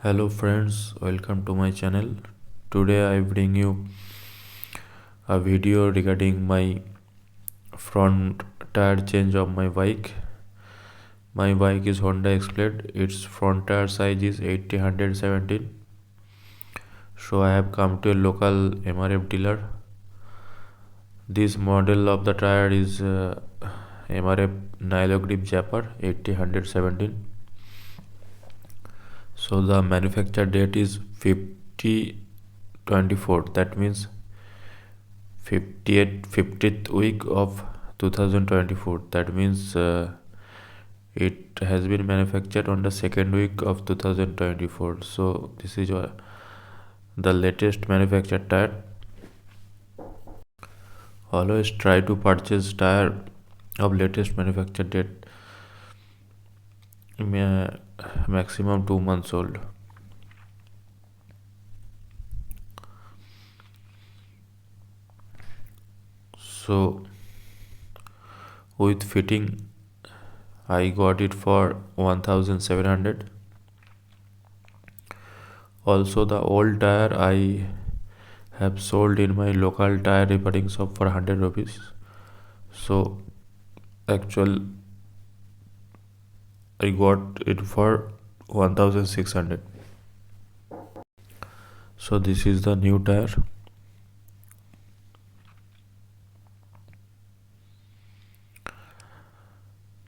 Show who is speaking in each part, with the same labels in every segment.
Speaker 1: Hello friends, welcome to my channel. Today I bring you a video regarding my front tire change of my bike. My bike is Honda Explode. Its front tire size is 80/117. So I have come to a local MRF dealer. This model of the tire is MRF Nylon Grip Japper 80/117. So the manufacture date is 50/24. That means 50th week of 2024. That means it has been manufactured on the second week of 2024. So this is the latest manufactured tire. Always try to purchase tire of latest manufactured date, maximum 2 months old. So with fitting I got it for 1700. Also the old tire I have sold in my local tire repairing shop for 100 rupees. So actual I got it for 1600. So this is the new tire.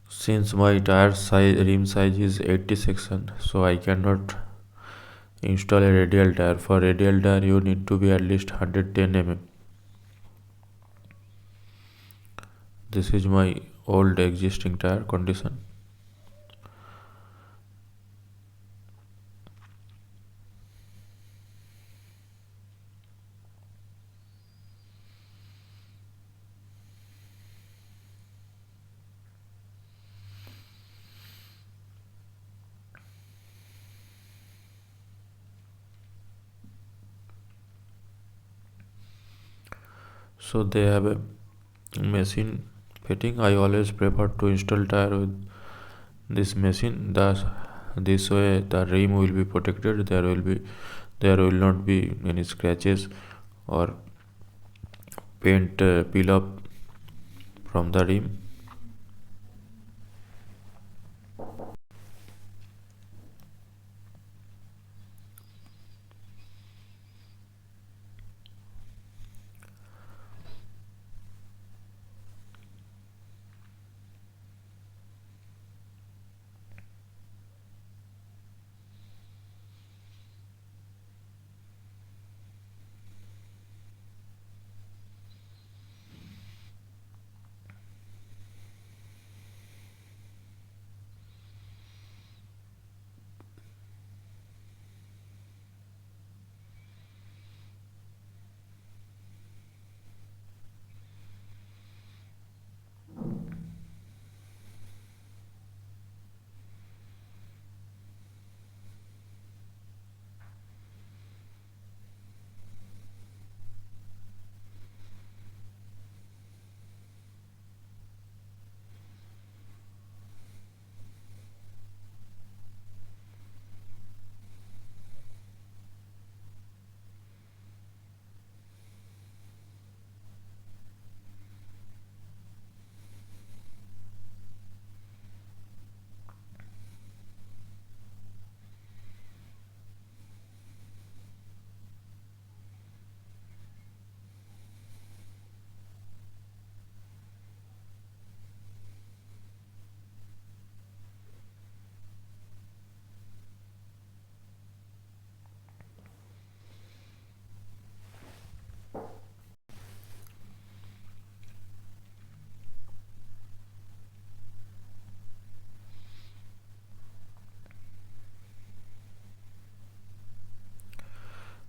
Speaker 1: Since my tire size rim size is 80 section, so I cannot install a radial tire. For radial tire you need to be at least 110 mm. This is my old existing tire condition. So they have a machine fitting. I always prefer to install tire with this machine. Thus this way the rim will be protected. There will not be any scratches or paint peel up from the rim.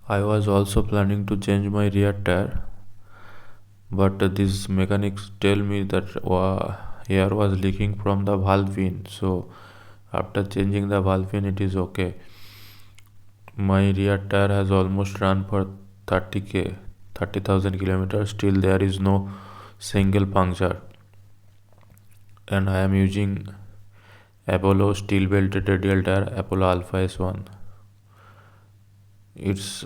Speaker 1: I was also planning to change my rear tire, but these mechanics tell me that air was leaking from the valve pin. So after changing the valve pin it is okay. My rear tire has almost run for 30,000 kilometers. Still there is no single puncture, and I am using Apollo steel belted radial tire Apollo Alpha S1. It's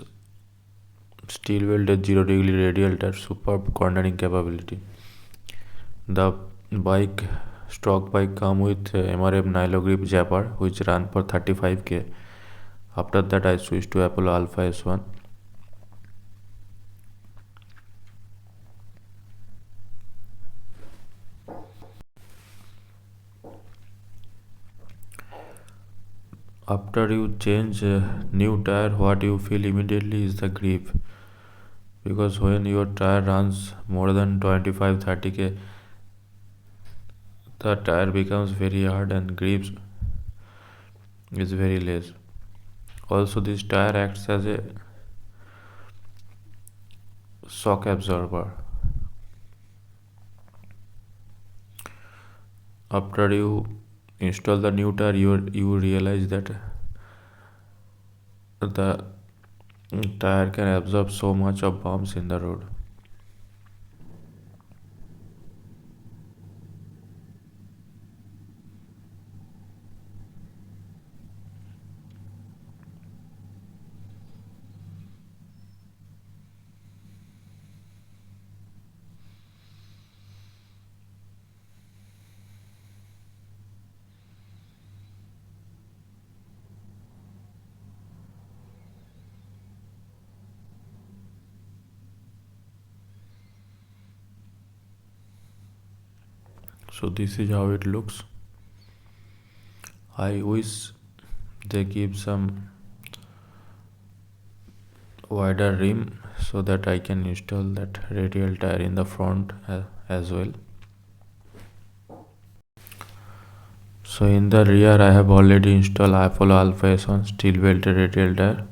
Speaker 1: steel welded 0 degree radial tire, superb cornering capability. The bike stock bike come with MRF Nilo Grip Japper which ran for 35k. After that I switched to Apollo Alpha S1. After you change new tire, what you feel immediately is the grip, because when your tire runs more than 25-30k, the tire becomes very hard and grip is very less. Also, this tire acts as a shock absorber. After you install the new tire, you realize that the tire can absorb so much of bumps in the road. So this is how it looks. I wish they give some wider rim so that I can install that radial tire in the front as well. So in the rear I have already installed Apollo Alpha S1 steel welded radial tire.